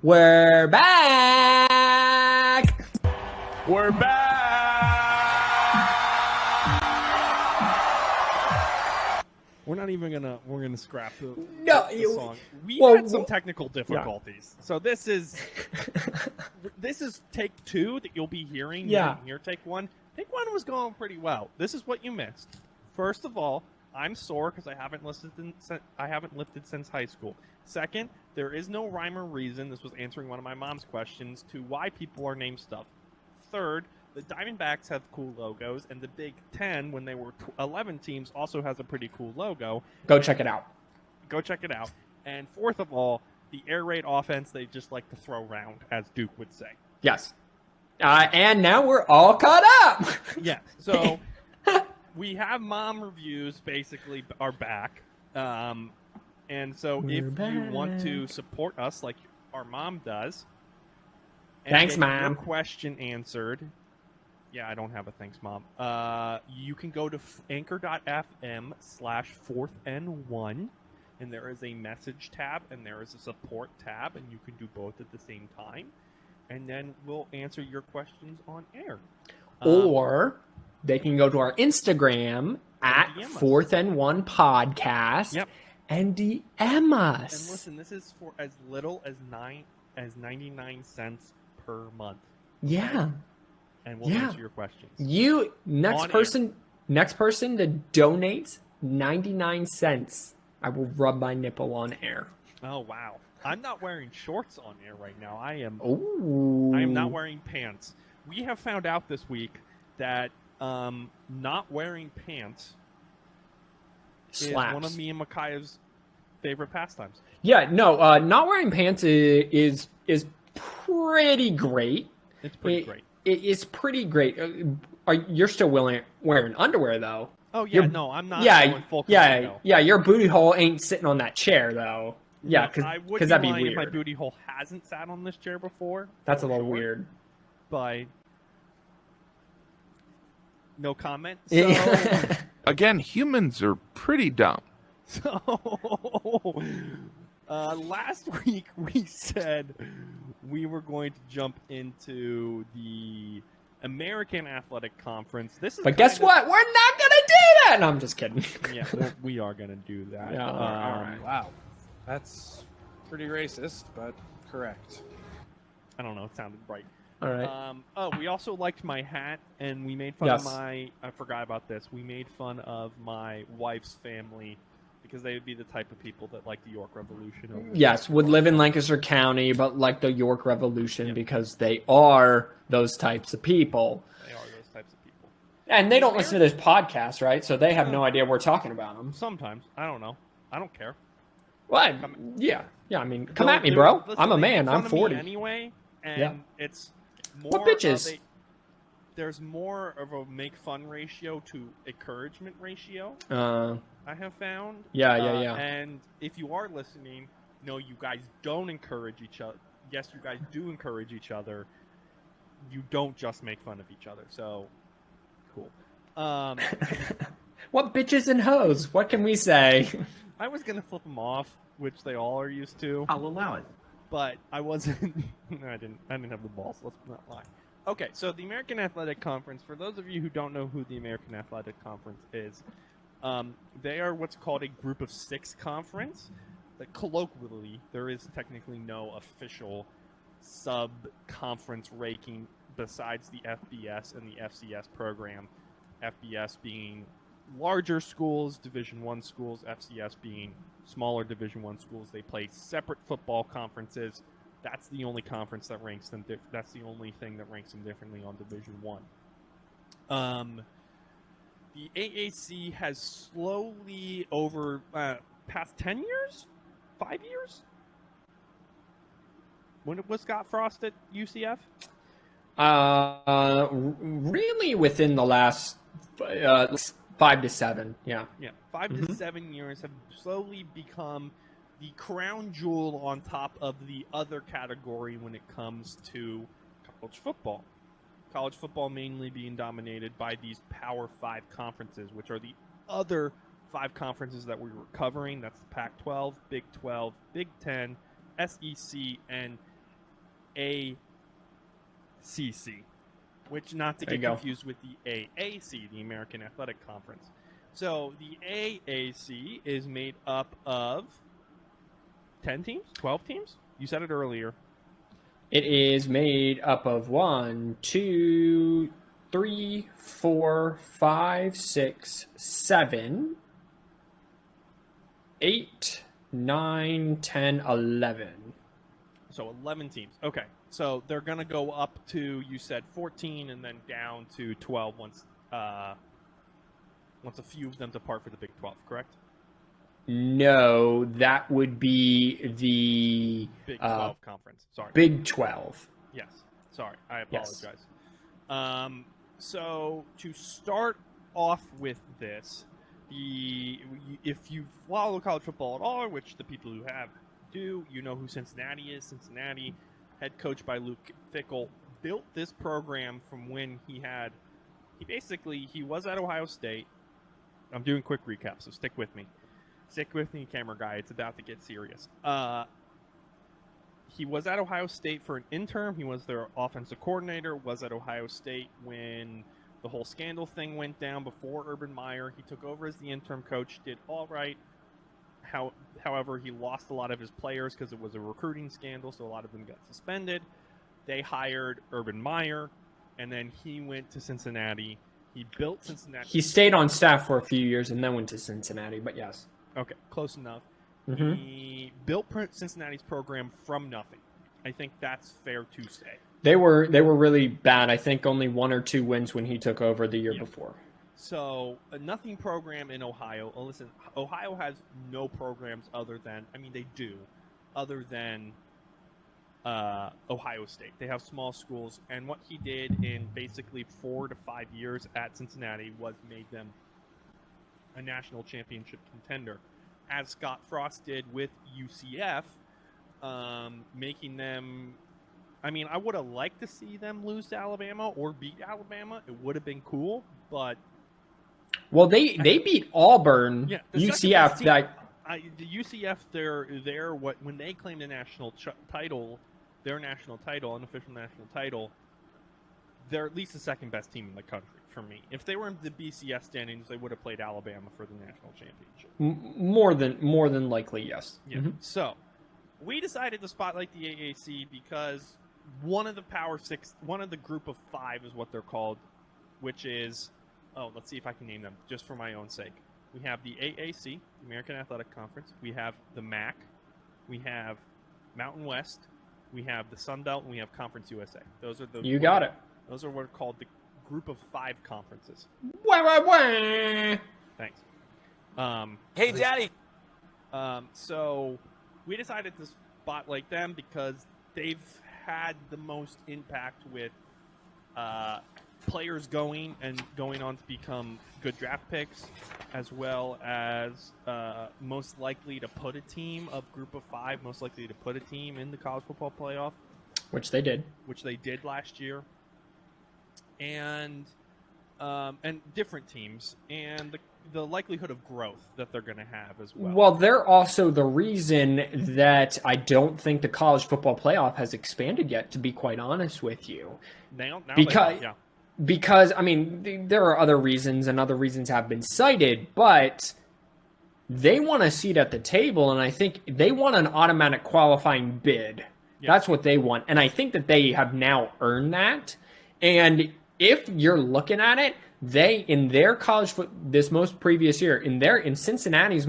We're back. We're back. We're not even gonna. We're gonna scrap the song. We had some technical difficulties, so this is take two that you'll be hearing. Yeah. Here, take one. Take one was going pretty well. This is what you missed. First of all, I'm sore because I haven't lifted since high school. Second, there is no rhyme or reason. This was answering one of my mom's questions to why people are named stuff. Third, the Diamondbacks have cool logos, and the Big Ten, when they were 11 teams, also has a pretty cool logo. Go check it out. And fourth of all, the air raid offense they just like to throw around, as Duke would say. Yes. And now we're all caught up. Yeah. So we have mom reviews basically are back. And so if you want to support us like our mom does, and thanks, get Mom. your question answered. Yeah, I don't have a thanks, Mom. You can go to anchor.fm/4th-and-1, and there is a message tab and there is a support tab, and you can do both at the same time. And then we'll answer your questions on air. Or they can go to our Instagram at 4th-and-1 podcast. Yep. And DM us. And listen, this is for as little as 99 cents per month. Yeah. And we'll answer your questions. Next person to donate 99 cents. I will rub my nipple on air. Oh wow. I'm not wearing shorts on air right now. I am not wearing pants. We have found out this week that not wearing pants is one of me and Micaiah's favorite pastimes. Yeah, no, not wearing pants is pretty great. It's pretty great. It's pretty great. You're still wearing underwear though. Oh yeah, no, I'm not. Yeah, full yeah. Your booty hole ain't sitting on that chair though. Yeah, because that'd be weird. If my booty hole hasn't sat on this chair before. That's a little weird. But no comment. So, again, humans are pretty dumb. So last week we said we were going to jump into the American Athletic Conference. But guess what? We're not gonna do that. No, I'm just kidding. Yeah, we are gonna do that. Yeah, all right. Wow, that's pretty racist, but correct. I don't know. It sounded right. All right. We also liked my hat, and we made fun of I forgot about this. We made fun of my wife's family because they would be the type of people that like the York Revolution. Yes, would live in Lancaster County, but like the York Revolution because they are those types of people. They are those types of people. And they don't listen to this podcast, right? So they have no idea we're talking about them. Sometimes. I don't know. I don't care. Well, yeah. I mean, come at me, bro. Listen, I'm a man. I'm 40. Anyway, and it's more what bitches? There's more of a make fun ratio to encouragement ratio. I have found. Yeah. And if you are listening, no, you guys don't encourage each other. Yes, you guys do encourage each other. You don't just make fun of each other. So, cool. What bitches and hoes? What can we say? I was gonna flip them off, which they all are used to. I'll allow it. But I wasn't. I didn't have the balls. Let's not lie. Okay, so the American Athletic Conference. For those of you who don't know who the American Athletic Conference is, they are what's called a Group of Six conference. That colloquially, there is technically no official sub-conference ranking besides the FBS and the FCS program. FBS being larger schools, Division I schools. FCS being smaller Division I schools. They play separate football conferences. That's the only conference that ranks them. That's the only thing that ranks them differently on Division I. The AAC has slowly over past 10 years, 5 years. When was Scott Frost at UCF? Really within the last 5 to 7. Yeah. 5 to 7 years have slowly become the crown jewel on top of the other category when it comes to college football. College football mainly being dominated by these Power 5 conferences, which are the other 5 conferences that we were covering. That's the Pac-12, Big 12, Big 10, SEC, and ACC, which not to There get you go. confused with the AAC, the American Athletic Conference. So the AAC is made up of 10 teams, 12 teams. You said it earlier. It is made up of 1, 2, 3, 4, 5, 6, 7, 8, 9, 10, 11. So 11 teams. Okay. So they're going to go up to, you said 14 and then down to 12 once a few of them depart for the Big 12, correct? No, that would be the Big 12 conference. Sorry. Big 12. Yes. Sorry. I Yes. apologize. So to start off with this, if you follow college football at all, which the people who have do, you know who Cincinnati is. Cincinnati, head coach by Luke Fickell, built this program from when he was at Ohio State. I'm doing quick recap, so stick with me. Stick with me, camera guy. It's about to get serious. He was at Ohio State for an interim. He was their offensive coordinator, was at Ohio State when the whole scandal thing went down before Urban Meyer. He took over as the interim coach, did all right. However, he lost a lot of his players because it was a recruiting scandal, so a lot of them got suspended. They hired Urban Meyer, and then he went to Cincinnati. He built Cincinnati. He stayed on staff for a few years and then went to Cincinnati, but yes. Okay, close enough. Mhm. He built Cincinnati's program from nothing. I think that's fair to say. They were really bad. I think only 1 or 2 wins when he took over the year before. So, a nothing program in Ohio. Oh, listen, Ohio has no programs other than Ohio State. They have small schools, and what he did in basically 4 to 5 years at Cincinnati was made them a national championship contender, as Scott Frost did with UCF, making them. I mean, I would have liked to see them lose to Alabama or beat Alabama. It would have been cool, but Well, they beat Auburn, yeah, the UCF. second best team- the UCF, they're when they claimed the national title, their national title, unofficial national title, they're at least the second best team in the country for me. If they were in the BCS standings, they would have played Alabama for the national championship. more than likely, yes. Yeah. Mhm. So we decided to spotlight the AAC because one of the one of the group of 5 is what they're called, which is, let's see if I can name them just for my own sake. We have the AAC, the American Athletic Conference. We have the MAC. We have Mountain West. We have the Sun Belt, and we have Conference USA. Those are You got it. Those are what are called the group of 5 conferences. Wah, wah, wah. Thanks. Hey, Daddy. So we decided to spotlight them because they've had the most impact with players going on to become good draft picks, as well as most likely to put a team of group of 5, most likely to put a team in the college football playoff, Which they did. which they did last year, and different teams, and the likelihood of growth that they're going to have as well. Well, they're also the reason that I don't think the college football playoff has expanded yet, to be quite honest with you. Now Because- yeah. Because, I mean, there are other reasons, and other reasons have been cited, but they want a seat at the table, and I think they want an automatic qualifying bid. Yeah. That's what they want. And I think that they have now earned that. And if you're looking at it, they, in their this most previous year, in Cincinnati's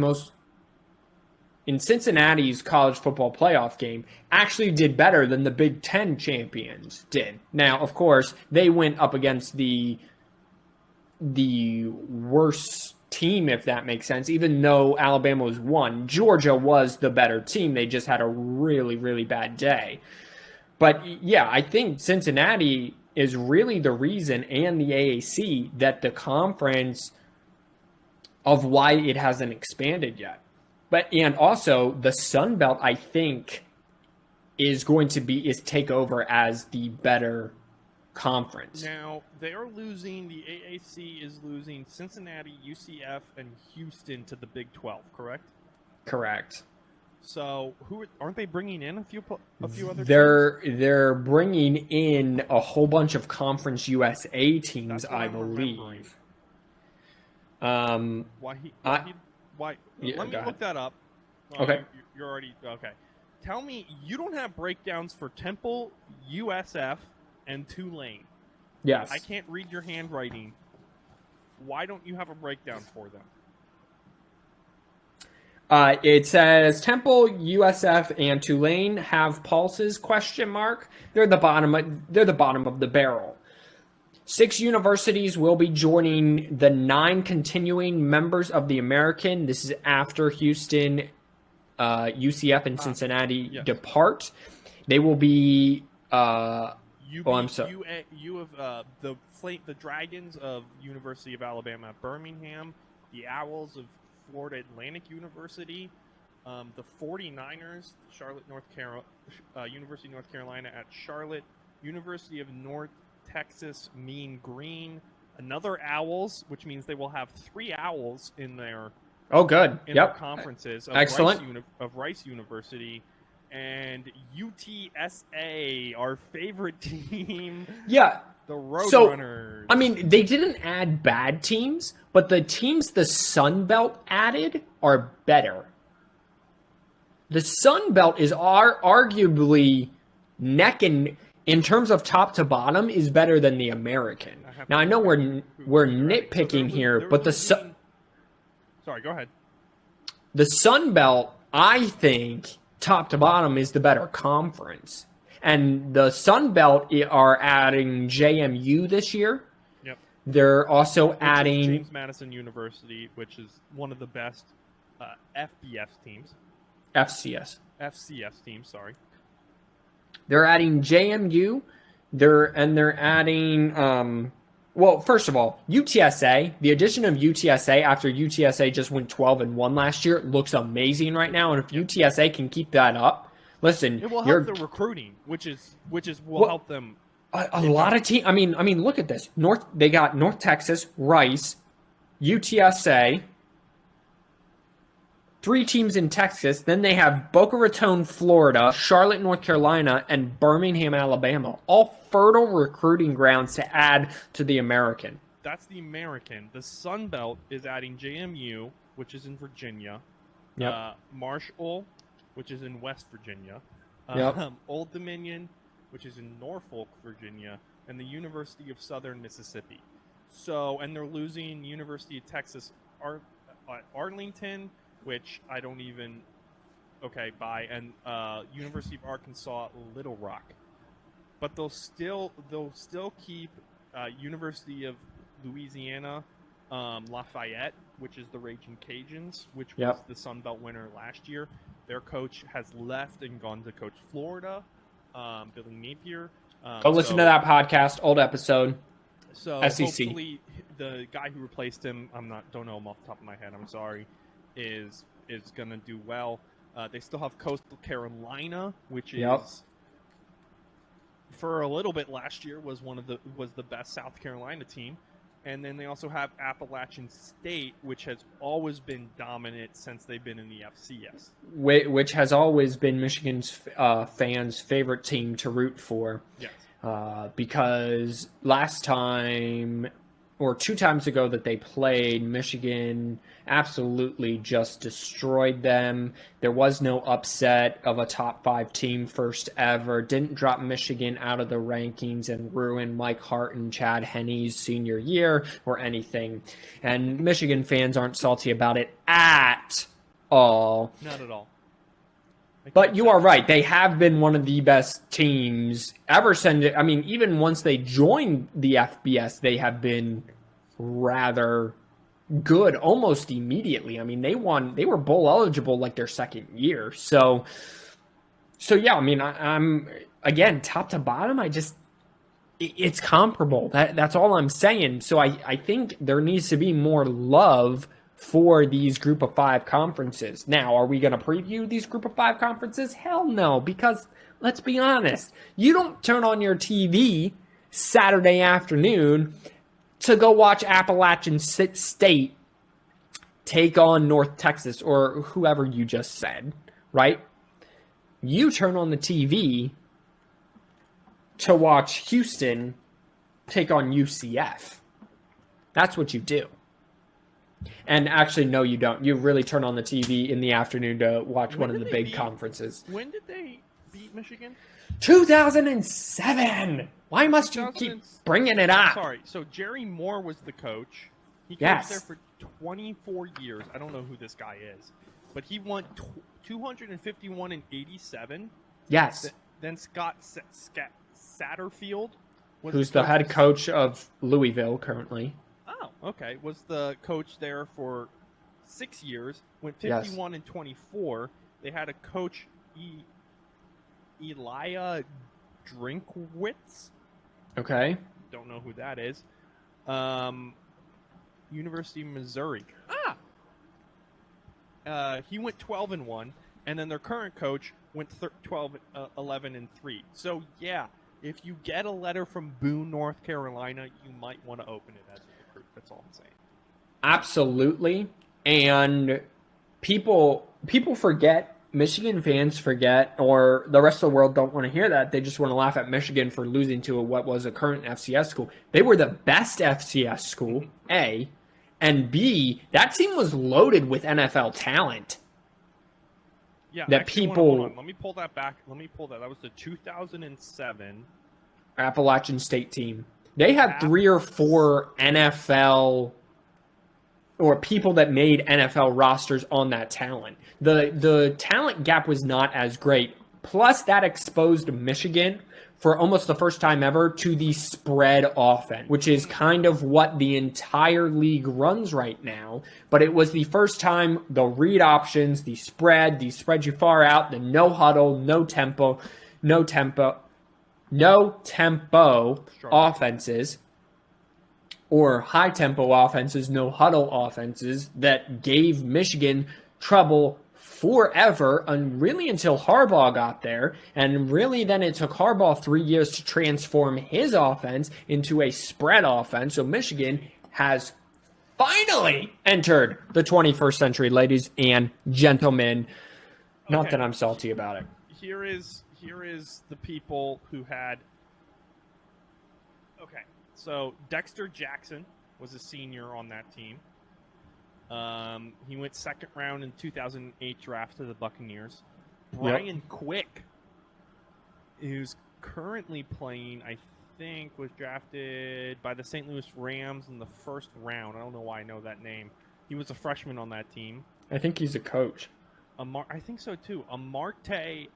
college football playoff game, actually did better than the Big Ten champions did. Now, of course, they went up against the worst team, if that makes sense, even though Alabama was 1. Georgia was the better team. They just had a really, really bad day. But yeah, I think Cincinnati is really the reason, and the AAC, that the conference of why it hasn't expanded yet. And also the Sun Belt, I think, is going to take over as the better conference. Now they're losing. The AAC is losing Cincinnati, UCF, and Houston to the Big 12. Correct. Correct. So aren't they bringing in a few other teams? They're bringing in a whole bunch of Conference USA teams, That's what I I'm remembering. believe. Why? Yeah, Let me go ahead. look that up. Okay. You're already okay. Tell me, you don't have breakdowns for Temple, USF, and Tulane. Yes. I can't read your handwriting. Why don't you have a breakdown for them? It says Temple, USF, and Tulane have pulses? Question mark. They're the bottom of the barrel. 6 universities will be joining the 9 continuing members of the American. This is after Houston, UCF, and Cincinnati yes. depart. They will be. I'm sorry. You have the Dragons of University of Alabama at Birmingham, the Owls of Florida Atlantic University, the 49ers, University of North Carolina at Charlotte, University of North Texas, Mean Green, another Owls, which means they will have 3 Owls in their Good. their Yep. conferences of Excellent. Rice University. And UTSA, our favorite team, Yeah. the Roadrunners. I mean, they didn't add bad teams, but the teams the Sun Belt added are better. The Sun Belt is arguably in terms of top to bottom, is better than the American. Now I know we're nitpicking here, but Sorry, go ahead. the Sun Belt, I think, top to bottom, is the better conference. And the Sun Belt are adding JMU this year. Yep. They're also Which is adding James Madison University, which is one of the best FBS teams. FCS. FCS teams, sorry. They're adding JMU. They're adding well, first of all, UTSA, the addition of UTSA after UTSA just went 12-1 last year looks amazing right now. And if UTSA can keep that up, listen, It will help the recruiting, which will help them. A lot of teams. I mean, look at this. They got North Texas, Rice, UTSA, 3 teams in Texas. Then they have Boca Raton, Florida, Charlotte, North Carolina, and Birmingham, Alabama. All fertile recruiting grounds to add to the American. That's the American. The Sun Belt is adding JMU, which is in Virginia. Yep. Marshall, which is in West Virginia. Yep. Old Dominion, which is in Norfolk, Virginia, and the University of Southern Mississippi. And they're losing University of Texas Arlington, which I don't even buy, and University of Arkansas Little Rock. But they'll still keep University of Louisiana Lafayette, which is the Raging Cajuns, which was the Sun Belt winner last year. Their coach has left and gone to coach Florida, Billy Napier. Go listen to that podcast, old episode. So SEC. hopefully the guy who replaced him, don't know him off the top of my head, I'm sorry, is going to do well. They still have Coastal Carolina, which is for a little bit last year was the best South Carolina team. And then they also have Appalachian State, which has always been dominant since they've been in the FCS. Which has always been Michigan's fans' favorite team to root for. Yes. Because last time, or 2 times ago that they played, Michigan absolutely just destroyed them. There was no upset of a top 5 team first ever. Didn't drop Michigan out of the rankings and ruin Mike Hart and Chad Henney's senior year or anything. And Michigan fans aren't salty about it at all. Not at all. But you are right. They have been one of the best teams ever since. I mean, even once they joined the FBS, they have been rather good almost immediately. I mean, they were bowl eligible like their second year. So yeah, I mean, I'm again, top to bottom, it's comparable. That's all I'm saying. So I think there needs to be more love for these group of 5 conferences. Now, are we going to preview these group of 5 conferences? Hell no, because let's be honest, you don't turn on your TV Saturday afternoon to go watch Appalachian State take on North Texas or whoever you just said. right? You turn on the TV to watch Houston take on UCF. That's what you do. And actually, no, you don't. You really turn on the TV in the afternoon to watch one of the big conferences. When did they beat Michigan? 2007! Why must you keep bringing it up? Sorry. So Jerry Moore was the coach. He coached Yes. there for 24 years. I don't know who this guy is. But he won 251 and 87. Yes. Then Scott Satterfield was Who's the head coach of Louisville currently. Oh, okay. Was the coach there for 6 years. Went Yes. 51 and 24. They had a coach, Elia Drinkwitz. Okay. Don't know who that is. University of Missouri. He went 12 and 1, and then their current coach went 11 and 3. So yeah, if you get a letter from Boone, North Carolina, you might want to open it as a recruit. That's all I'm saying. Absolutely. And people forget, Michigan fans forget, or the rest of the world don't want to hear that. They just want to laugh at Michigan for losing to what was a current FCS school. They were the best FCS school, A. And B, that team was loaded with NFL talent. Yeah, That actually, people- hold on. Let me pull that back. That was the 2007. Appalachian State team. They had 3 or 4 NFL or people that made NFL rosters on that talent. The talent gap was not as great. Plus, that exposed Michigan for almost the first time ever to the spread offense, which is kind of what the entire league runs right now. But it was the first time the read options, the spread you far out, the no huddle, no tempo offenses, or high tempo offenses, no huddle offenses that gave Michigan trouble forever, and really until Harbaugh got there. And really then it took Harbaugh 3 years to transform his offense into a spread offense. So Michigan has finally entered the 21st century, ladies and gentlemen. Not Okay. that I'm salty about it. Here is the people who had. Okay, so Dexter Jackson was a senior on that team. He went second round in 2008 draft to the Buccaneers. Brian Quick, who's currently playing, I think, was drafted by the St. Louis Rams in the first round. I don't know why I know that name. He was a freshman on that team. I think he's a coach. I think so too. Amarte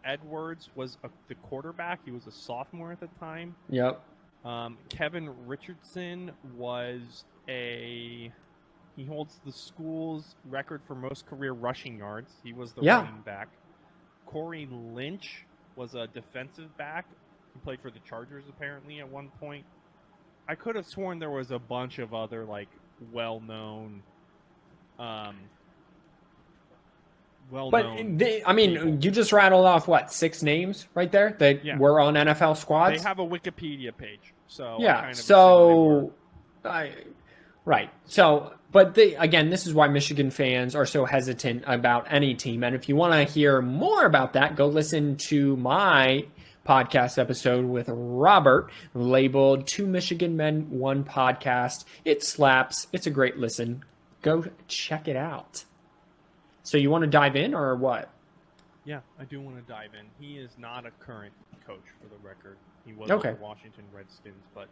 Edwards was the quarterback. He was a sophomore at the time. Yep. Kevin Richardson was he holds the school's record for most career rushing yards. He was the running back. Corey Lynch was a defensive back. He played for the Chargers apparently at one point. I could have sworn there was a bunch of other well-known. But you just rattled off 6 names right there that were on NFL squads. They have a Wikipedia page, so yeah. So, right. So, but again, this is why Michigan fans are so hesitant about any team. And if you want to hear more about that, go listen to my podcast episode with Robert, labeled 2 Michigan Men, 1 Podcast. It slaps. It's a great listen. Go check it out. So you want to dive in or what? Yeah, I do want to dive in. He is not a current coach, for the record. He was Okay. on the Washington Redskins, but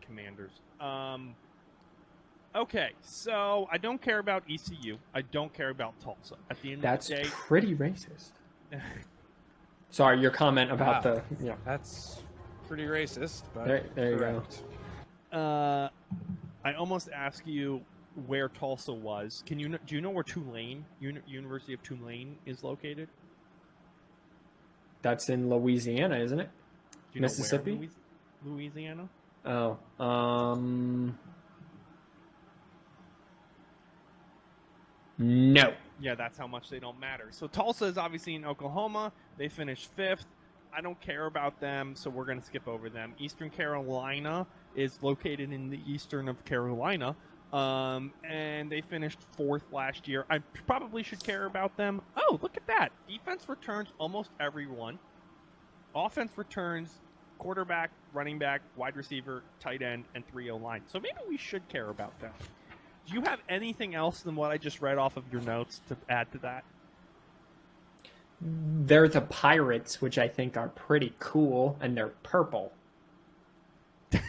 Commanders. Okay, so I don't care about ECU. I don't care about Tulsa. At the end That's of the day, pretty racist. Sorry, your comment about Wow. That's pretty racist, but there you go. correct. I almost ask you where Tulsa was. Do you know where Tulane, University of Tulane, is located? That's in Louisiana, isn't it? Do you know Mississippi? where in Louisiana? Oh, no. Yeah, that's how much they don't matter. So Tulsa is obviously in Oklahoma. They finished 5th. I don't care about them, so we're going to skip over them. Eastern Carolina is located in the eastern of Carolina. And they finished 4th last year. I probably should care about them. Oh, look at that. Defense returns almost everyone. Offense returns quarterback, running back, wide receiver, tight end, and 3-0 line. So maybe we should care about them. Do you have anything else than what I just read off of your notes to add to that? They're the Pirates, which I think are pretty cool, and they're purple. You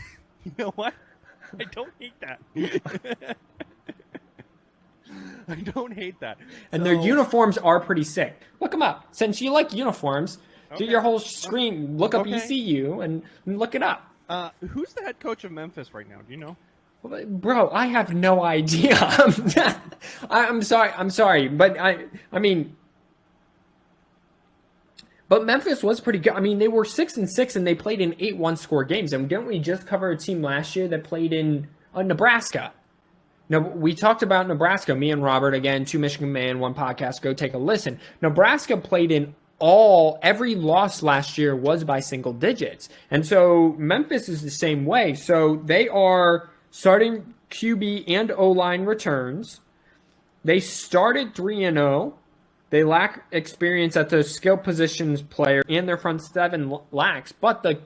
know what? I don't hate that. I don't hate that. And their uniforms are pretty sick. Look them up. Since you like uniforms, do your whole screen, look up ECU and look it up. Who's the head coach of Memphis right now? Do you know? Bro, I have no idea. I'm sorry, but I mean, but Memphis was pretty good. I mean, they were 6-6 and they played in 8 one-score games. And didn't we just cover a team last year that played in Nebraska? Now, we talked about Nebraska, me and Robert, again, 2 Michigan Man, 1 podcast. Go take a listen. Nebraska played in every loss last year was by single digits. And so Memphis is the same way. So they are starting QB and O-line returns. They started 3-0. They lack experience at the skill positions player, and their front 7 lacks. But the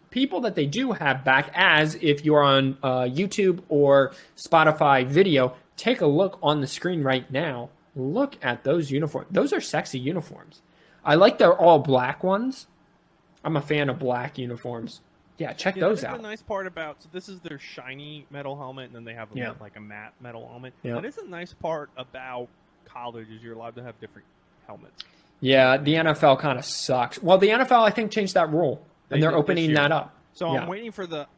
people that they do have back, as if you're on YouTube or Spotify video, take a look on the screen right now. Look at those uniforms. Those are sexy uniforms. I like their all black ones. I'm a fan of black uniforms. Yeah, check those out. The nice part about, so this is their shiny metal helmet, and then they have like a matte metal helmet. Yeah. That is a nice part about college, is you're allowed to have different helmets. Yeah, the NFL kind of sucks. Well, the NFL, I think, changed that rule, and they're opening that up. So I'm waiting for the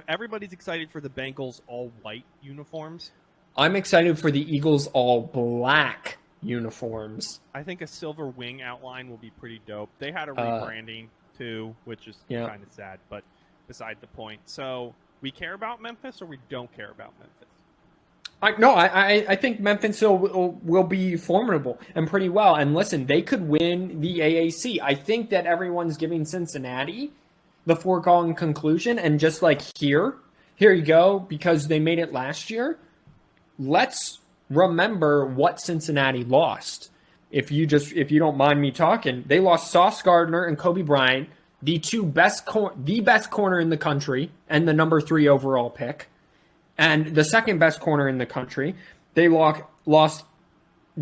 everybody's excited for the Bengals all-white uniforms. I'm excited for the Eagles all-black uniforms. I think a silver wing outline will be pretty dope. They had a rebranding, too, which is kind of sad, but beside the point. So we care about Memphis, or we don't care about Memphis? I think Memphis will be formidable and pretty well. And listen, they could win the AAC. I think that everyone's giving Cincinnati the foregone conclusion. And just like here you go, because they made it last year. Let's remember what Cincinnati lost. If you don't mind me talking, they lost Sauce Gardner and Kobe Bryant, the best corner in the country, and the number 3 overall pick. And the second best corner in the country. They lost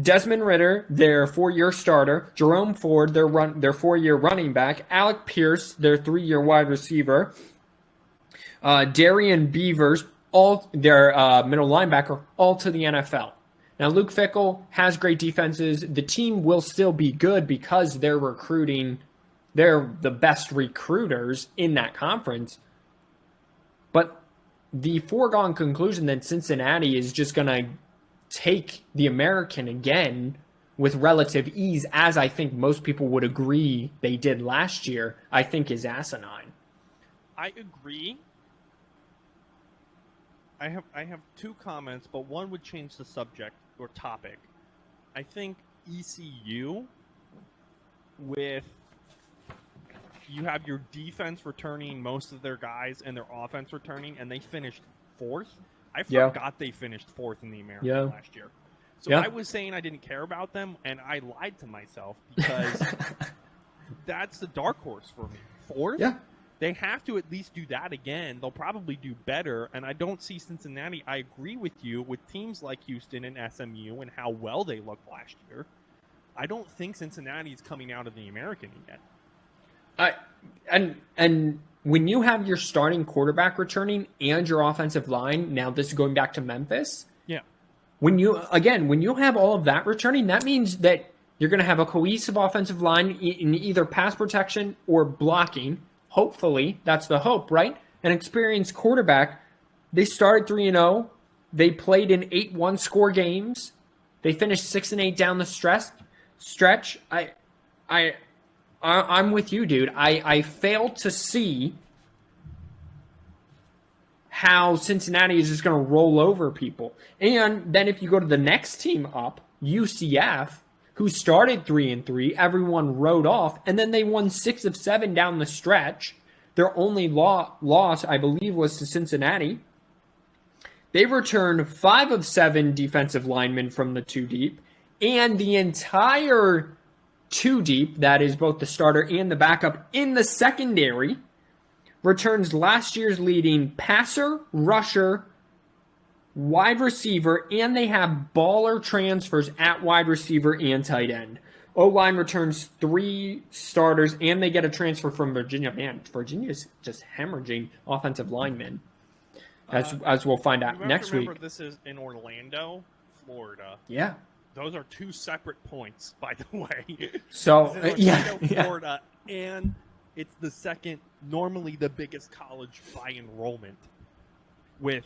Desmond Ridder, their 4-year starter, Jerome Ford, their 4-year running back, Alec Pierce, their 3-year wide receiver, Darian Beavers, all their middle linebacker, all to the NFL. Now, Luke Fickell has great defenses. The team will still be good because they're recruiting. They're the best recruiters in that conference. But the foregone conclusion that Cincinnati is just going to take the American again with relative ease, as I think most people would agree they did last year, I think is asinine. I agree. I have 2 comments, but one would change the subject or topic. I think ECU, with you have your defense returning most of their guys and their offense returning, and they finished 4th. I forgot they finished 4th in the American last year. So I was saying I didn't care about them, and I lied to myself because that's the dark horse for me. 4th? Yeah. They have to at least do that again. They'll probably do better, and I don't see Cincinnati. I agree with you with teams like Houston and SMU and how well they looked last year. I don't think Cincinnati is coming out of the American yet. And when you have your starting quarterback returning and your offensive line, now this is going back to Memphis. Yeah. When you have all of that returning, that means that you're going to have a cohesive offensive line in either pass protection or blocking. Hopefully, that's the hope, right? An experienced quarterback. They started 3-0. They played in 8 one-score games. They finished 6-8 down the stretch. I'm with you, dude. I fail to see how Cincinnati is just going to roll over people. And then if you go to the next team up, UCF, who started 3-3, everyone rode off, and then they won 6 of 7 down the stretch. Their only loss, I believe, was to Cincinnati. They return 5 of 7 defensive linemen from the 2 deep, and the entire 2 deep, that is both the starter and the backup in the secondary, returns last year's leading passer, rusher, wide receiver, and they have baller transfers at wide receiver and tight end. O-line returns 3 starters, and they get a transfer from Virginia. Man, Virginia's just hemorrhaging offensive linemen, as we'll find out next week. Remember, this is in Orlando, Florida. Yeah. Those are 2 separate points, by the way. So, It's in Orlando, Florida, and it's the second, normally the biggest college by enrollment. With,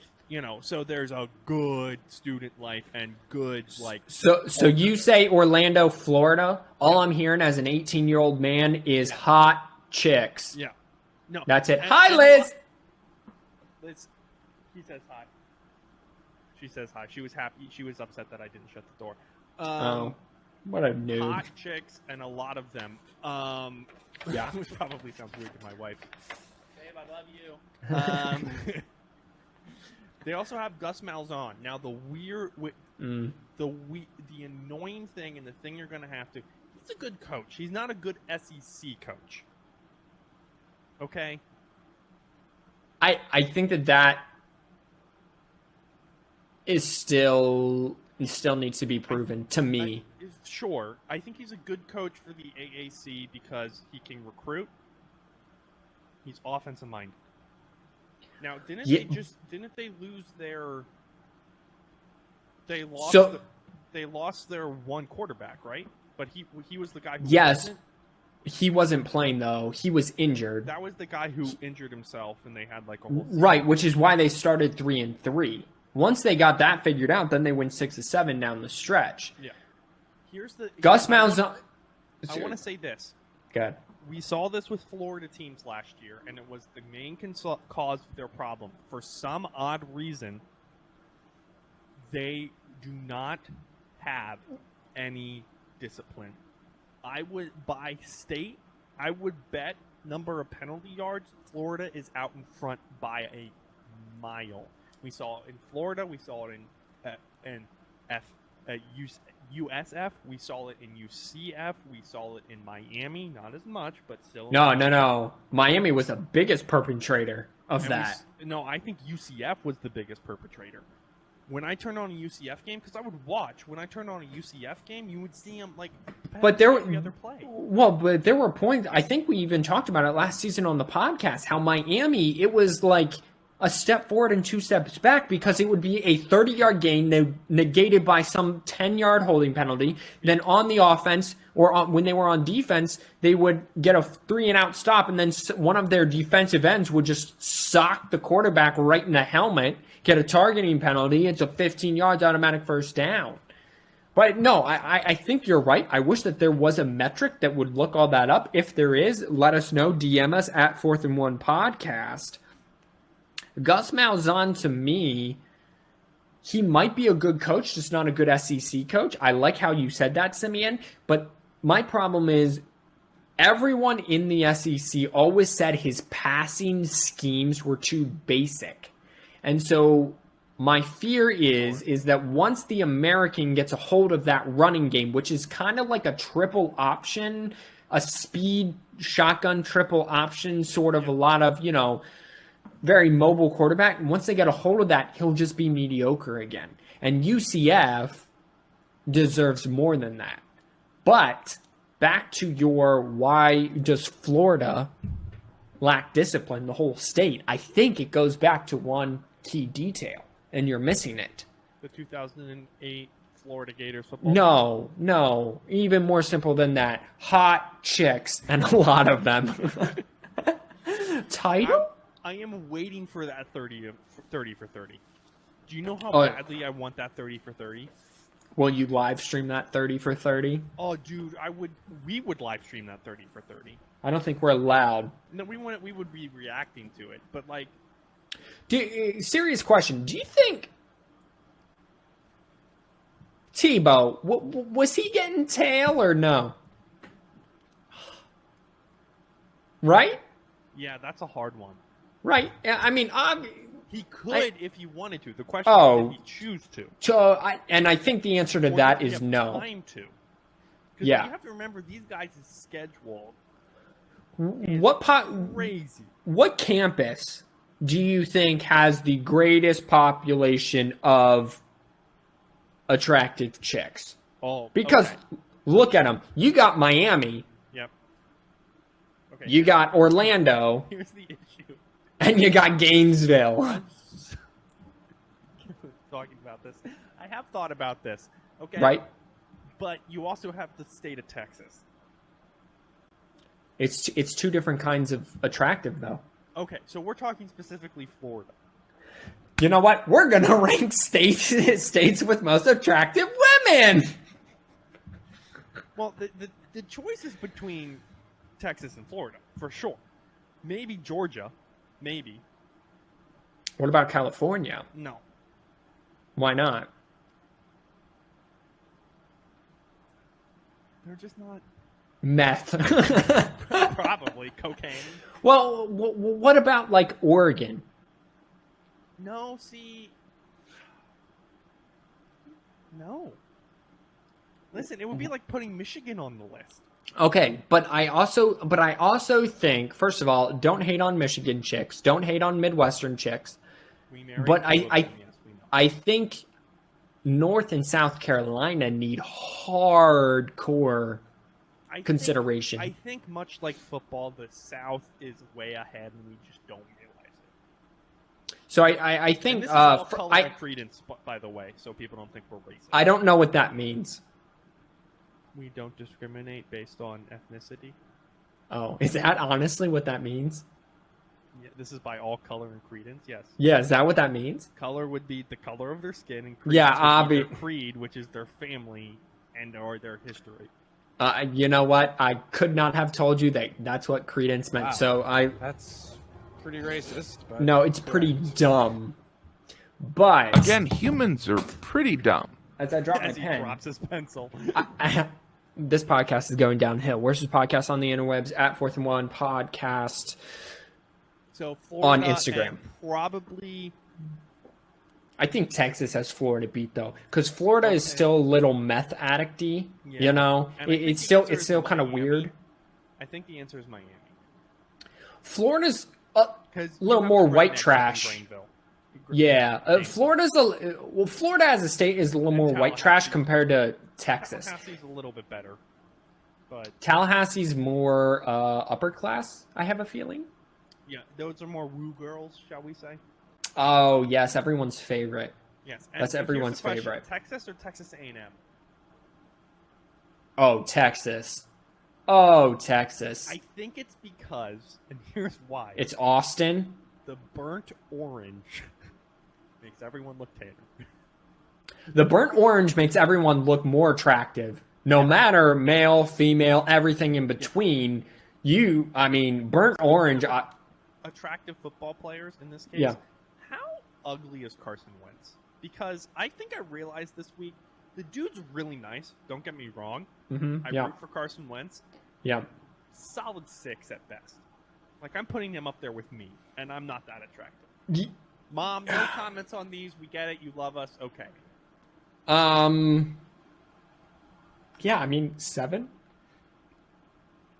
so there's a good student life and good, So you say Orlando, Florida. All I'm hearing as an 18-year-old man is hot chicks. Yeah. No. That's it. Hi, Liz! Liz, he says hi. She says hi. She was happy. She was upset that I didn't shut the door. What a noob. Hot chicks, and a lot of them. Yeah. Which probably sounds weird to my wife. Babe, I love you. They also have Gus Malzahn. Now the annoying thing, and the thing you're going to have to. He's a good coach. He's not a good SEC coach. Okay. I think that is still needs to be proven to me. Sure, I think he's a good coach for the AAC because he can recruit. He's offensive minded. Now, didn't they lose their? They lost their one quarterback, right? But he was the guy who wasn't? He wasn't playing though. He was injured. That was the guy who injured himself, and they had like a whole right, which is why they started 3-3. Once they got that figured out, then they went 6-7 down the stretch. Yeah. Here's the Gus Malzahn. I want to say this. Good. We saw this with Florida teams last year, and it was the main cause of their problem. For some odd reason, they do not have any discipline. I would, by state, I would bet number of penalty yards, Florida is out in front by a mile. We saw it in Florida. We saw it in USF. We saw it in UCF. We saw it in Miami. Not as much, but still. No. Miami was the biggest perpetrator of that. I think UCF was the biggest perpetrator. When I turned on a UCF game, because I would watch, when I turned on a UCF game, you would see them every other play. Well, but there were points. I think we even talked about it last season on the podcast. How Miami, it was like a step forward and 2 steps back because it would be a 30-yard gain negated by some 10-yard holding penalty. Then on the offense or when they were on defense, they would get a 3-and-out stop, and then one of their defensive ends would just sock the quarterback right in the helmet, get a targeting penalty. It's a 15 yards automatic first down. But no, I think you're right. I wish that there was a metric that would look all that up. If there is, let us know. DM us at 4th and 1 podcast. Gus Malzahn, to me, he might be a good coach, just not a good SEC coach. I like how you said that, Simeon. But my problem is everyone in the SEC always said his passing schemes were too basic. And so my fear is that once the American gets a hold of that running game, which is kind of like a triple option, a speed shotgun triple option, sort of a lot of, very mobile quarterback. Once they get a hold of that, he'll just be mediocre again. And UCF deserves more than that. But back to your why does Florida lack discipline, the whole state? I think it goes back to one key detail, and you're missing it. The 2008 Florida Gators football team? No. Even more simple than that. Hot chicks, and a lot of them. Title? I am waiting for that 30 for 30. Do you know how badly I want that 30 for 30? Will you live stream that 30 for 30? Oh, dude, we would live stream that 30 for 30. I don't think we're allowed. No, we would be reacting to it, but like... Serious question. Do you think Tebow, was he getting tail or no? Right? Yeah, that's a hard one. Right. I mean, He could if he wanted to. The question is, did he choose to? So, I think the answer to Or that did he is have no. Time to. Because Yeah. you have to remember these guys' schedule What crazy. What campus do you think has the greatest population of attractive chicks? Oh, Because okay. look at them. You got Miami, Yep. Okay. you got Orlando, Here's the issue. and you got Gainesville. I'm talking about this. I have thought about this. Okay. Right? But you also have the state of Texas. It's two different kinds of attractive, though. Okay, so we're talking specifically Florida. You know what? We're gonna rank states with most attractive women. Well, the choice is between Texas and Florida, for sure. Maybe Georgia. Maybe. What about California? No. Why not? They're just not. Meth. Probably cocaine. Well, what about like Oregon? No, see. No. Listen, it would be like putting Michigan on the list. Okay, but I also think, first of all, don't hate on Michigan chicks, don't hate on Midwestern chicks. We married But two of them, yes, we know. I think North and South Carolina need hardcore consideration. I think much like football, the South is way ahead, and we just don't realize it. So I think And this is all color I and credence, by the way, so people don't think we're racist. I don't know what that means. We don't discriminate based on ethnicity. Oh, is that honestly what that means? Yeah, this is by all color and credence. Yes, Yeah, is that what that means? color would be the color of their skin, and credence Yeah, would be their creed, which is their family and or their history. You know what? I could not have told you that that's what credence meant. Wow. So That's pretty racist. But no, it's pretty dumb. But Again, humans are pretty dumb. as I drop As my he pen, drops his pencil. this podcast is going downhill. Where's this podcast on the interwebs? At Fourth and One Podcast. So Florida On Instagram. and probably. I think Texas has Florida beat though, because Florida is Okay. still a little meth addicty. Yeah. You know, And I think it's the still answer is kind of Miami. weird. I think the answer is Miami. Florida's Because little more white trash. yeah. Florida as a state is a little And more white trash Tallahassee. compared to Texas. Tallahassee's a little bit better, but Tallahassee's more upper class. I have a feeling. yeah, those are more woo girls, shall we say? Oh yes, everyone's favorite. Yes, That's here's the everyone's question, favorite. Texas or Texas A&M? Oh Texas. Oh Texas. I think it's because, and here's why: It's Austin. the burnt orange makes everyone look tanner. The burnt orange makes everyone look more attractive. No matter male, female, everything in between. Burnt orange. Attractive football players in this case. Yeah. How ugly is Carson Wentz? Because I think I realized this week the dude's really nice. Don't get me wrong. I Yeah. root for Carson Wentz. Yeah. Solid 6 at best. Like I'm putting him up there with me, and I'm not that attractive. Y- Mom, no comments on these. We get it. You love us. Okay. Yeah. 7.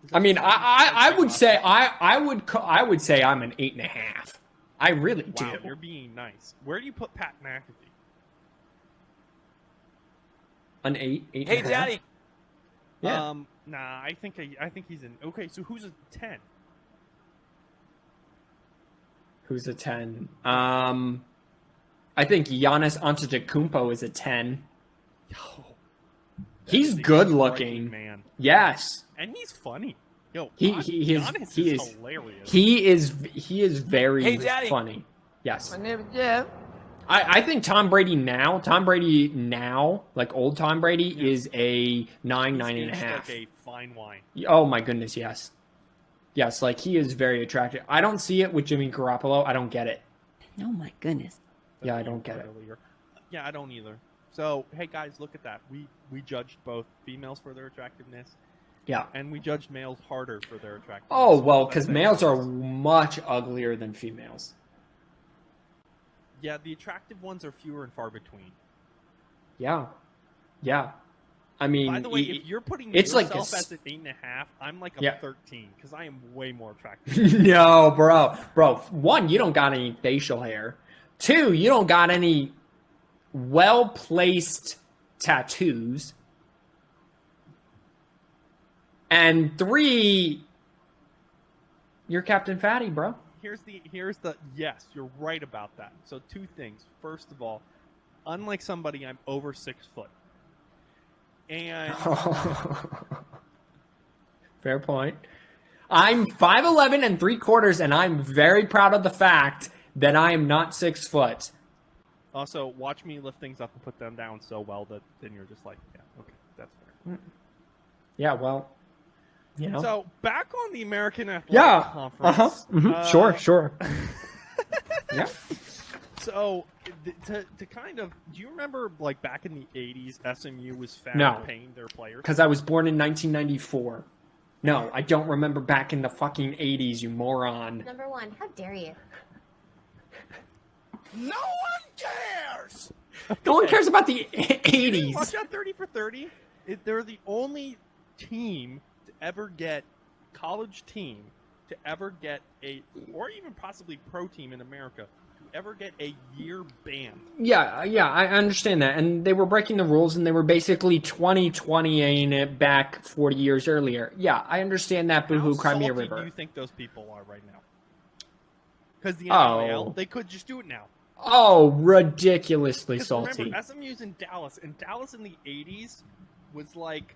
Is I that mean, something I would that's say awesome? I would say I'm an 8.5. I really Wow, do. you're being nice. Where do you put Pat McAfee? An 8. Hey, Daddy. Yeah. Nah, I think he's an okay. So who's a 10? Who's a 10? I think Giannis Antetokounmpo is a 10. Yo, He's that's a good striking looking. man, Yes. and he's funny. Yo, He Giannis is is hilarious. He is very Hey, Daddy. funny. Yes. My name is Jeff. I think Tom Brady now, like old Tom Brady, is a 9, He's 9.5. aged like a fine wine. Oh my goodness, yes. Yes, like he is very attractive. I don't see it with Jimmy Garoppolo. I don't get it. Oh my goodness. Yeah, I don't get it. Earlier. Yeah, I don't either. So, hey guys, look at that. We judged both females for their attractiveness, Yeah. and we judged males harder for their attractiveness. Oh, well, That's because it. males are much uglier than females. Yeah, the attractive ones are fewer and far between. Yeah. Yeah. I mean, By the way, if you're putting it's yourself like as an 8.5, I'm like a Yeah. 13 because I am way more attractive. No, bro. One, you don't got any facial hair. Two, you don't got any well-placed tattoos. And three, you're Captain Fatty, bro. Here's the yes, you're right about that. So two things. First of all, unlike somebody, I'm over 6 foot. And Fair point. I'm 5'11 and 3/4, and I'm very proud of the fact that I am not 6 foot. also watch me lift things up and put them down so well that then you're just like, yeah, okay, that's fair. Yeah, well, you know. So back on the American Athletic Yeah. Conference. Sure. Yeah. So to kind of, do you remember like back in the 80s, SMU was found No. paying their players? Because I was born in 1994. No, I don't remember back in the fucking 80s, you moron. Number one, how dare you? No one cares! No one cares about the Watch 80s. out, 30 for 30. They're the only team to ever get, college team to ever get a, or even possibly pro team in America, to ever get a year ban. Yeah, I understand that. And they were breaking the rules, and they were basically 2020ing it back 40 years earlier. Yeah, I understand that. Boohoo, How cry me a salty river. do you think those people are right now? Because the Oh. NIL, they could just do it now. Oh, ridiculously 'Cause salty. remember, SMU's in Dallas, and Dallas in the 80s was like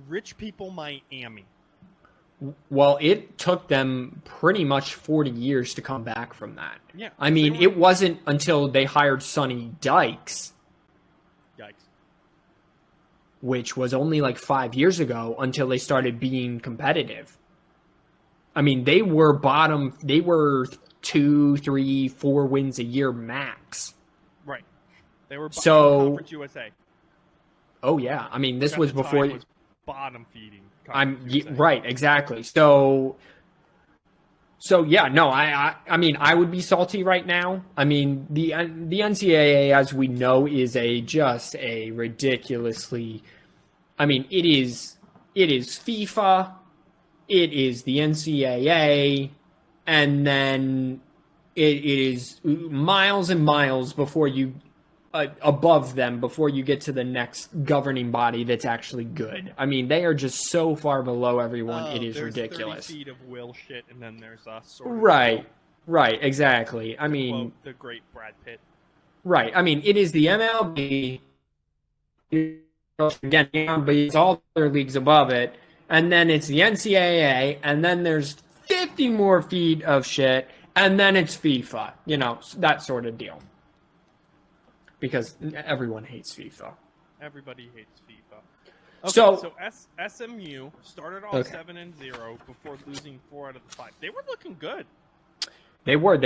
rich people Miami. Well, it took them pretty much 40 years to come back from that. Yeah, I mean, they were- it wasn't until they hired Sonny Dykes, Yikes. which was only like 5 years ago, until they started being competitive. I mean, they were 2, 3, 4 wins a year max. Right. They were So- Conference USA. Oh yeah, I mean, this At was the before. time was bottom feeding. Right, exactly. So yeah, no, I mean, I would be salty right now. I mean, the NCAA, as we know, is just a ridiculously. I mean, it is FIFA, it is the NCAA, and then it is miles and miles before you. Above them before you get to the next governing body that's actually good. I mean, they are just so far below everyone. It is there's ridiculous. 30 feet of will shit, and then there's us. Sort of Right, exactly. I mean, quote the great Brad Pitt. right. I mean, it is the MLB. Again, the MLB is all other leagues above it, and then it's the NCAA, and then there's 50 more feet of shit, and then it's FIFA. You know, that sort of deal. Because everyone hates FIFA. Everybody hates FIFA. Okay, So- SMU started off Okay. 7-0 before losing 4 out of the 5. They were looking good. They were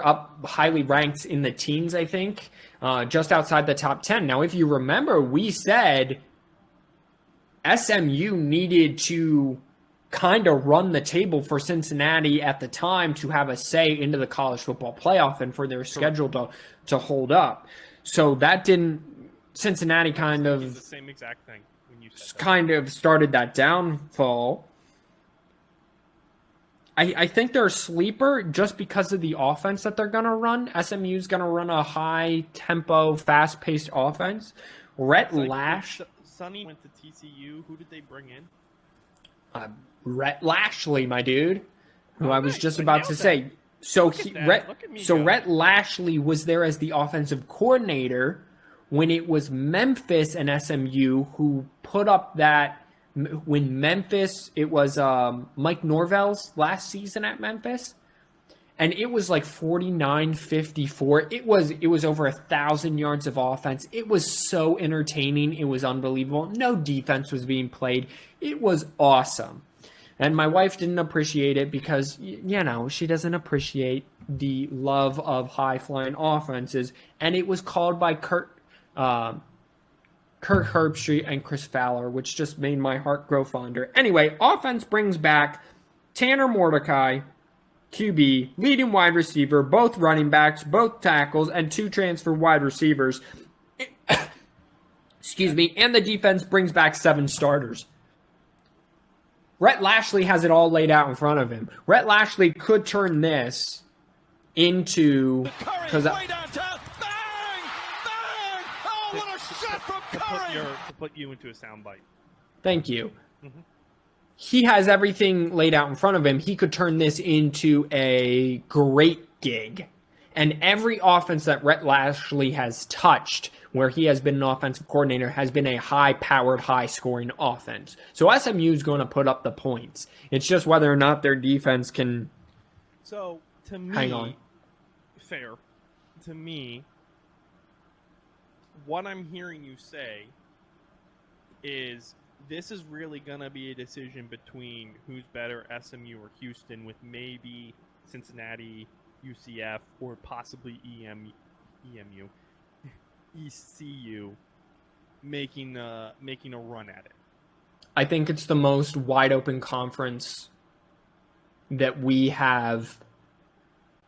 up highly ranked in the teens, I think, just outside the top 10. Now, if you remember, we said SMU needed to kind of run the table for Cincinnati at the time to have a say into the college football playoff and for their schedule to hold up. So that didn't. Cincinnati kind It's the of same exact thing when you said that. kind of started that downfall. I think they're a sleeper just because of the offense that they're going to run. SMU's going to run a high-tempo, fast-paced offense. Rhett It's like Lash, Sonny went to TCU. Who did they bring in? Rhett Lashley, my dude, who I was nice. just I about nailed to that. say. So Look at that. Look at me go. Rhett Lashley was there as the offensive coordinator when it was Memphis and SMU who put up that. When Memphis, it was Mike Norvell's last season at Memphis, and it was like 49-54. It was over 1,000 yards of offense. It was so entertaining. It was unbelievable. No defense was being played. It was awesome. And my wife didn't appreciate it because, you know, she doesn't appreciate the love of high-flying offenses. And it was called by Kirk Herbstreit and Chris Fowler, which just made my heart grow fonder. Anyway, offense brings back Tanner Mordecai, QB, leading wide receiver, both running backs, both tackles, and 2 transfer wide receivers. Excuse me. And the defense brings back 7 starters. Rhett Lashley has it all laid out in front of him. Rhett Lashley could turn this into... Curry way downtown. Bang! Bang! Oh, what a shot from Curry! To put you into a soundbite. Thank you. He has everything laid out in front of him. He could turn this into a great gig. And every offense that Rhett Lashley has touched, where he has been an offensive coordinator, has been a high-powered, high-scoring offense. So SMU is going to put up the points. It's just whether or not their defense can So, to me, hang on. fair. To me, what I'm hearing you say is this is really going to be a decision between who's better, SMU or Houston, with maybe Cincinnati, UCF, or possibly ECU making a run at it. I think it's the most wide-open conference that we have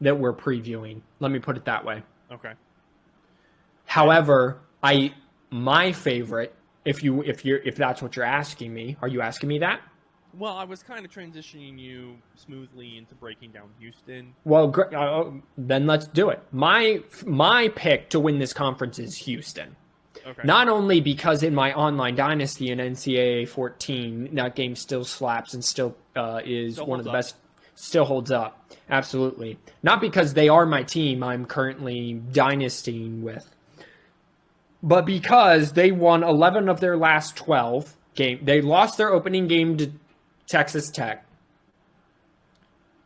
that we're previewing. Let me put it that way. Okay. However, my favorite, if that's what you're asking me, are you asking me that? Well, I was kind of transitioning you smoothly into breaking down Houston. Well, then let's do it. My pick to win this conference is Houston. Okay. Not only because in my online dynasty in NCAA 14, that game still slaps and still is Still one of the holds best, still holds up. Absolutely. Not because they are my team I'm currently dynastying with, but because they won 11 of their last 12 games. They lost their opening game to Texas Tech.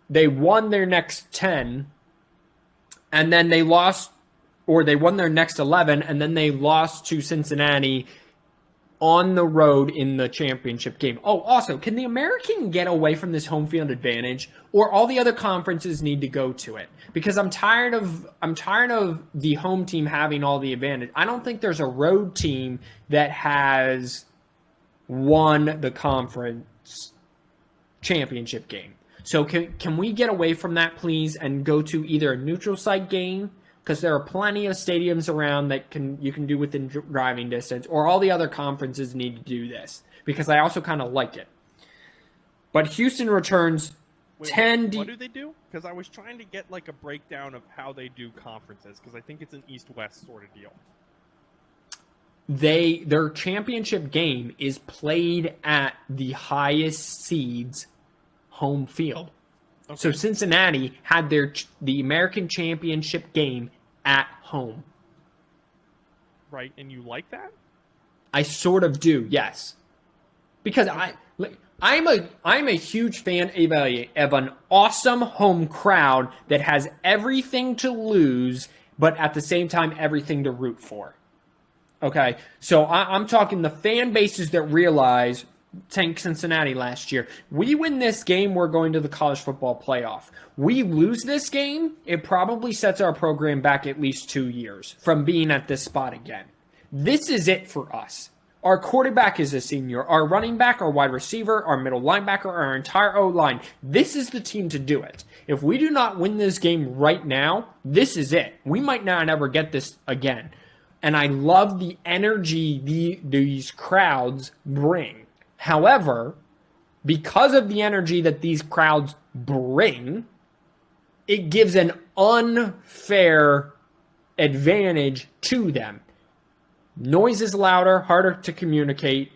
They won their next 10, and then they lost, or they won their next 11, and then they lost to Cincinnati on the road in the championship game. Oh, also, can the American get away from this home field advantage, or all the other conferences need to go to it? Because I'm tired of the home team having all the advantage. I don't think there's a road team that has won the conference championship game. So can we get away from that, please, and go to either a neutral site game, because there are plenty of stadiums around that you can do within driving distance, or all the other conferences need to do this, because I also kind of like it. But Houston returns 10. What do they do? Because I was trying to get like a breakdown of how they do conferences, because I think it's an East-West sort of deal. Their championship game is played at the highest seeds home field. Okay. So Cincinnati had the American Championship game at home. Right, and you like that? I sort of do, yes. Because I'm a huge fan of an awesome home crowd that has everything to lose, but at the same time everything to root for. Okay, so I'm talking the fan bases that realize, tank Cincinnati last year, we win this game, we're going to the college football playoff. We lose this game, it probably sets our program back at least 2 years from being at this spot again. This is it for us. Our quarterback is a senior. Our running back, our wide receiver, our middle linebacker, our entire O-line. This is the team to do it. If we do not win this game right now, this is it. We might not ever get this again. And I love the energy these crowds bring. However, because of the energy that these crowds bring, it gives an unfair advantage to them. Noise is louder, harder to communicate.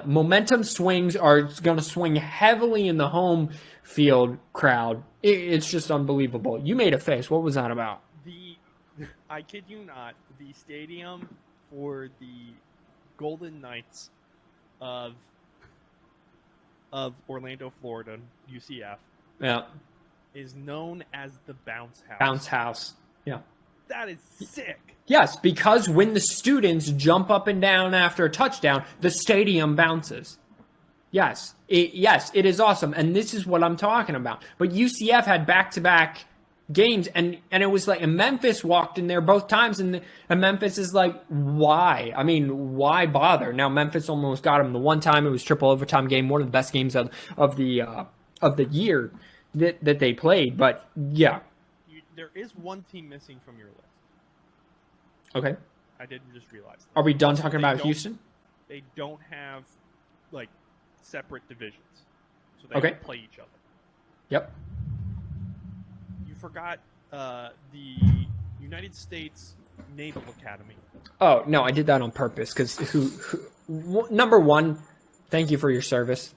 Momentum swings are going to swing heavily in the home field crowd. It's just unbelievable. You made a face. What was that about? I kid you not, the stadium for the Golden Knights of Orlando, Florida, UCF, Yeah. is known as the Bounce House. Bounce house. Yeah. That is sick. Yes, because when the students jump up and down after a touchdown, the stadium bounces. Yes, it is awesome, and this is what I'm talking about. But UCF had back-to-back games, and it was like, and Memphis walked in there both times, and Memphis is like, why? I mean, why bother? Now Memphis almost got him the one time. It was triple overtime game, one of the best games of the year that they played. But yeah, There is one team missing from your list. okay. I didn't just realize that. Are we done talking They about don't- Houston? They don't have like separate divisions, so they Okay. don't play each other. Yep. You forgot the United States Naval Academy. Oh no, I did that on purpose because number one, thank you for your service,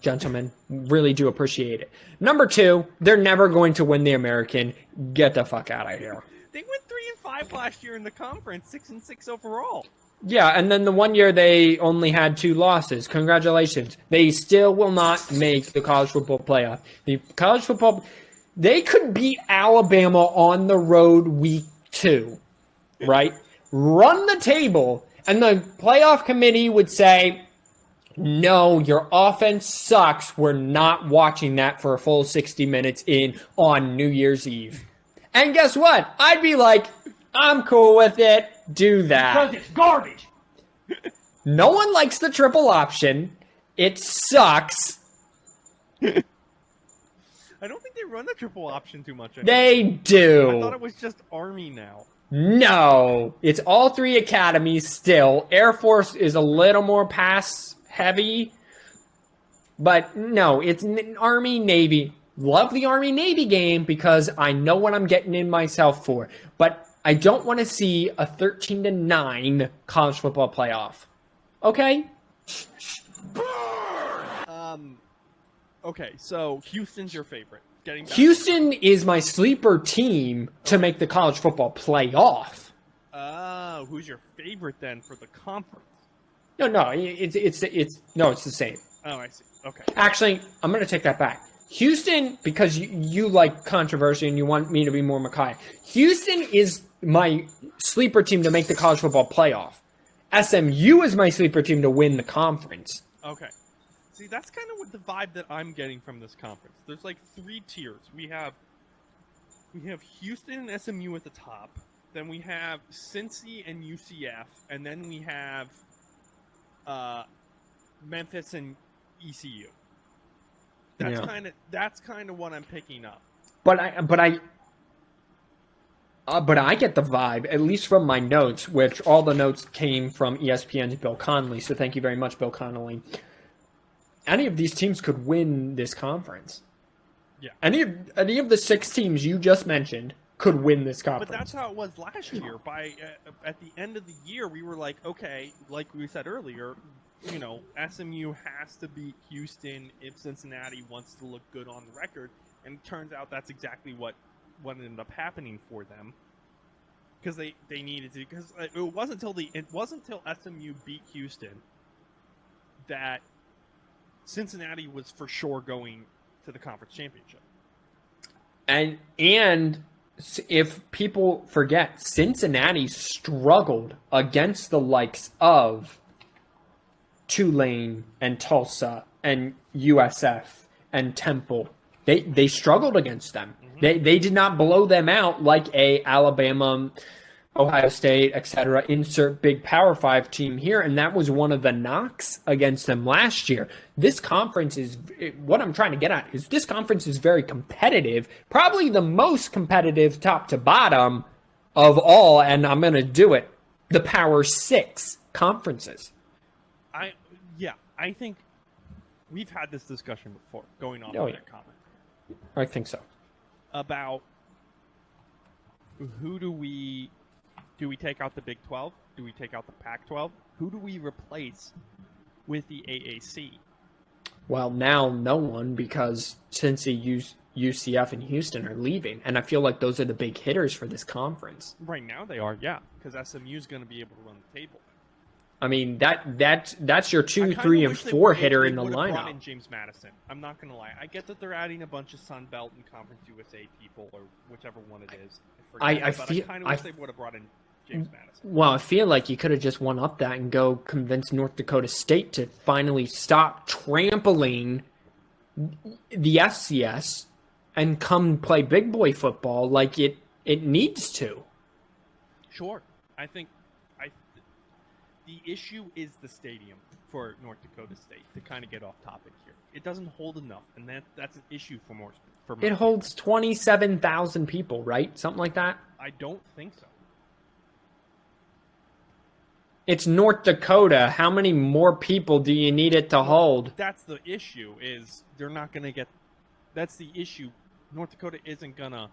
gentlemen. Really do appreciate it. Number two, they're never going to win the American. Get the fuck out of here. They went 3-5 last year in the conference, 6-6 overall. Yeah, and then the one year they only had 2 losses. Congratulations. They still will not make the college football playoff. The college football, they could beat Alabama on the road week 2, right? Run the table, and the playoff committee would say, no, your offense sucks. We're not watching that for a full 60 minutes on New Year's Eve. And guess what? I'd be like, I'm cool with it. Do that. Because it's garbage. No one likes the triple option. It sucks. I don't think they run the triple option too much anymore. They I thought do. it was just Army now. No. It's all 3 academies still. Air Force is a little more pass heavy. But no, it's Army, Navy. Love the Army Navy game because I know what I'm getting in myself for. But I don't want to see a 13-9 college football playoff. Okay? Okay, so Houston's your favorite. Getting back. Houston is my sleeper team to make the college football playoff. Who's your favorite then for the conference? No, it's the same. Oh, I see. Okay. Actually, I'm going to take that back. Houston, because you like controversy and you want me to be more Mackay. Houston is my sleeper team to make the college football playoff. SMU is my sleeper team to win the conference. Okay. See, that's kind of what the vibe that I'm getting from this conference. There's like 3 tiers. We have Houston and SMU at the top. Then we have Cincy and UCF, and then we have Memphis and ECU. That's kind of what I'm picking up. But I get the vibe, at least from my notes, which all the notes came from ESPN's Bill Connolly. So thank you very much, Bill Connolly. Any of these teams could win this conference. Yeah. Any of the 6 teams you just mentioned could win this conference. But that's how it was last year. By at the end of the year, we were like, okay, like we said earlier, SMU has to beat Houston if Cincinnati wants to look good on the record. And it turns out that's exactly what ended up happening for them. Because they needed to. Because it wasn't until SMU beat Houston that Cincinnati was for sure going to the conference championship. And if people forget, Cincinnati struggled against the likes of Tulane and Tulsa and USF and Temple. They struggled against them. Mm-hmm. They did not blow them out like a Alabama, Ohio State, etc. Insert big Power 5 team here, and that was one of the knocks against them last year. This conference is what I'm trying to get at is this conference is very competitive, probably the most competitive top to bottom of all, and I'm going to do it. The Power 6 conferences. I think we've had this discussion before, going on Yeah. that comment. I think so. About who do we take out the Big 12? Do we take out the Pac-12? Who do we replace with the AAC? Well, now no one, because Cincy, UCF, and Houston are leaving, and I feel like those are the big hitters for this conference. Right now they are, yeah, because SMU is going to be able to run the table. I mean, that's your I 2, kinda 3, and wish they 4 would- hitter they in the would have brought lineup. in James Madison. I'm not going to lie. I get that they're adding a bunch of Sun Belt and Conference USA people, or whichever one it is. I kind of wish they would have brought in James Madison. Well, I feel like you could have just won up that and go convince North Dakota State to finally stop trampling the FCS and come play big boy football like it needs to. Sure. I think the issue is the stadium for North Dakota State, to kind of get off topic here. It doesn't hold enough, and that's an issue for more. It holds 27,000 people, right? Something like that. I don't think so. It's North Dakota. How many more people do you need it to hold? That's the issue, is they're not going to get... That's the issue. North Dakota isn't going to...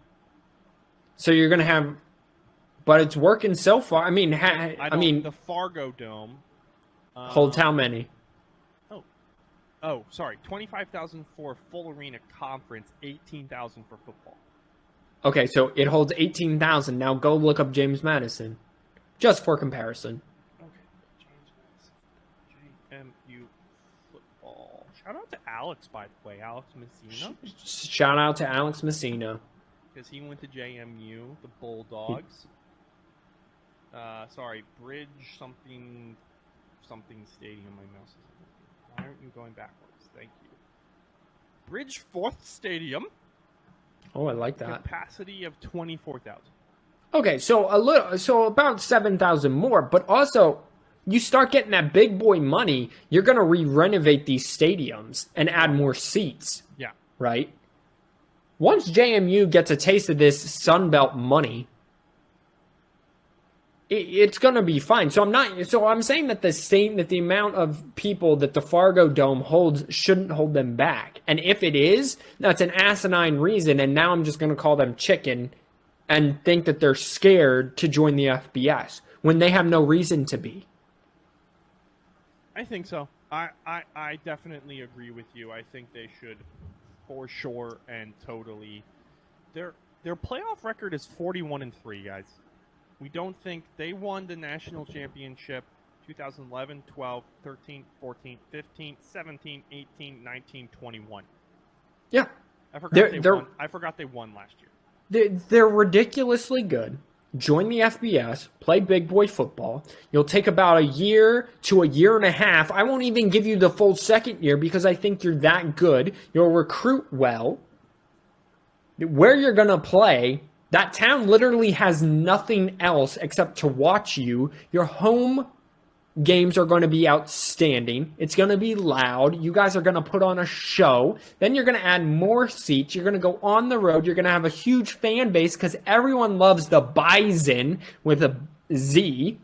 So you're going to have... But it's working so far. I mean, the Fargo Dome... holds how many? Oh, sorry. 25,000 for full arena conference, 18,000 for football. Okay, so it holds 18,000. Now go look up James Madison. Just for comparison. Okay. James Madison. JMU football. Shout out to Alex, by the way. Alex Messina. Shout out to Alex Messina. Because he went to JMU, the Bulldogs. Sorry, Bridge something stadium. My mouse is... Why aren't you going backwards? Thank you. Bridgeforth Stadium. Oh, I like that. Capacity of 24,000. Okay, so about 7,000 more, but also you start getting that big boy money, you're going to re-renovate these stadiums and add more seats. Yeah. Right? Once JMU gets a taste of this Sunbelt money, it's going to be fine. So I'm saying that the amount of people that the Fargo Dome holds shouldn't hold them back. And if it is, that's an asinine reason. And now I'm just going to call them chicken and think that they're scared to join the FBS when they have no reason to be. I think so. I definitely agree with you. I think they should, for sure and totally. Their playoff record is 41-3, guys. We don't think they won the national championship 2011, 12, 13, 14, 15, 17, 18, 19, 21. Yeah. I forgot they won last year. They're ridiculously good. Join the FBS, play big boy football. You'll take about a year to a year and a half. I won't even give you the full second year because I think you're that good. You'll recruit well. Where you're going to play, that town literally has nothing else except to watch you. Your home games are going to be outstanding. It's going to be loud. You guys are going to put on a show. Then you're going to add more seats. You're going to go on the road. You're going to have a huge fan base because everyone loves the Bison with a Z.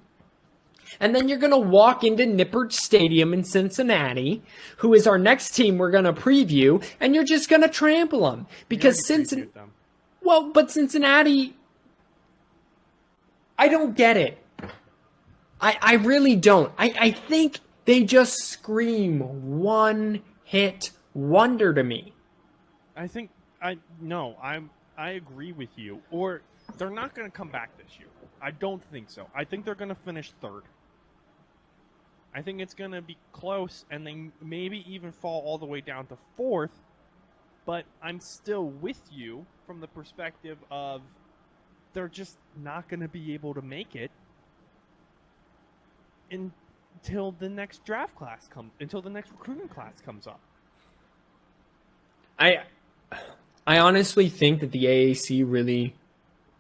And then you're going to walk into Nippert Stadium in Cincinnati, who is our next team we're going to preview, and you're just going to trample them. Because Cincinnati... Well, but Cincinnati, I don't get it. I really don't. I think they just scream one-hit wonder to me. I agree with you. Or they're not going to come back this year. I don't think so. I think they're going to finish third. I think it's going to be close, and they maybe even fall all the way down to fourth. But I'm still with you from the perspective of they're just not going to be able to make it until the next until the next recruiting class comes up. I honestly think that the AAC really,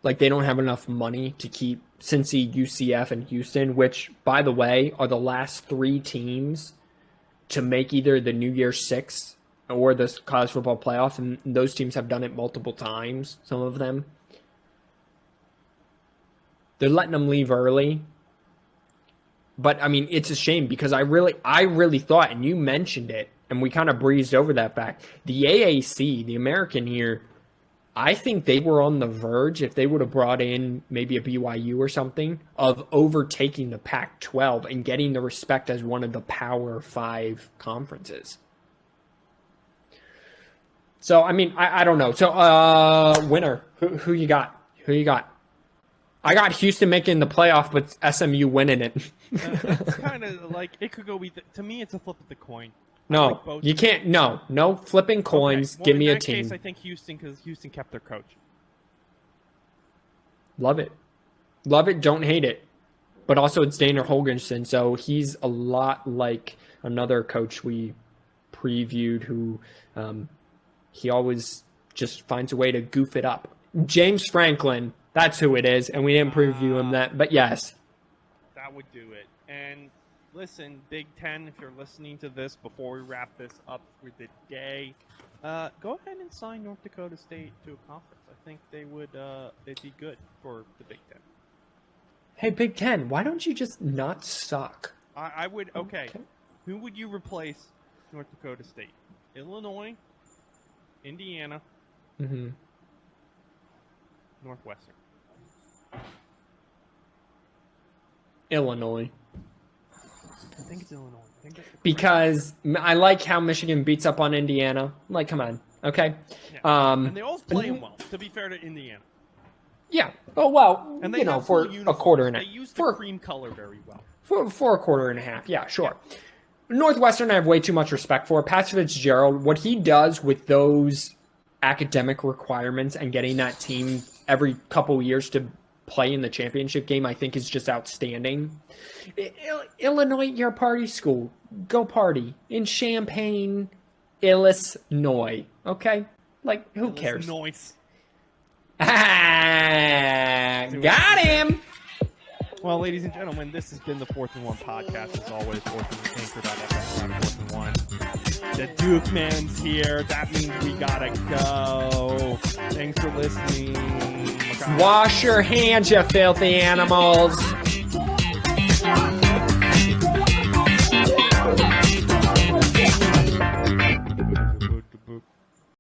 they don't have enough money to keep Cincy, UCF, and Houston, which, by the way, are the last three teams to make either the New Year's Six or the college football playoff, and those teams have done it multiple times, some of them. They're letting them leave early. But, I mean, it's a shame because I really thought, and you mentioned it, and we kind of breezed over that fact, the AAC, the American year, I think they were on the verge, if they would have brought in maybe a BYU or something, of overtaking the Pac-12 and getting the respect as one of the Power 5 conferences. So, I mean, I don't know. So, winner, who you got? Who you got? I got Houston making the playoff, but SMU winning it. It's kind of like, it could go to me, it's a flip of the coin. No, you can't. No flipping coins. Okay. Give me a in that team. case, I think Houston, because Houston kept their coach. Love it. Don't hate it. But also, it's Dana Holgerson, so he's a lot like another coach we previewed who he always just finds a way to goof it up. James Franklin, that's who it is, and we didn't preview him that, but yes. That would do it. And listen, Big Ten, if you're listening to this before we wrap this up for the day, go ahead and sign North Dakota State to a conference. I think they'd be good for the Big Ten. Hey, Big Ten, why don't you just not suck? I would, okay. Who would you replace North Dakota State? Illinois, Indiana, Mm-hmm. Northwestern. Illinois. I think it's Illinois. I think that's the Because I like how Michigan beats up on Indiana. Like, come on, okay? Yeah. And they always play them well, to be fair to Indiana. Yeah. Oh, well, And they you know, have for full a uniforms. quarter and a They use the for, cream color very well. for a quarter and a half. Yeah, sure. Northwestern, I have way too much respect for. Pat Fitzgerald, what he does with those academic requirements and getting that team every couple years to play in the championship game, I think is just outstanding. Illinois, you're a party school. Go party in Champaign, Illinois. Okay? Like, who cares? Noise. Ah, got him! Well, ladies and gentlemen, this has been the 4th and 1 podcast. As always, 4th and Anchor.fm, 4th and 1. The Duke Man's here. That means we gotta go. Thanks for listening. Wash your hands, you filthy animals.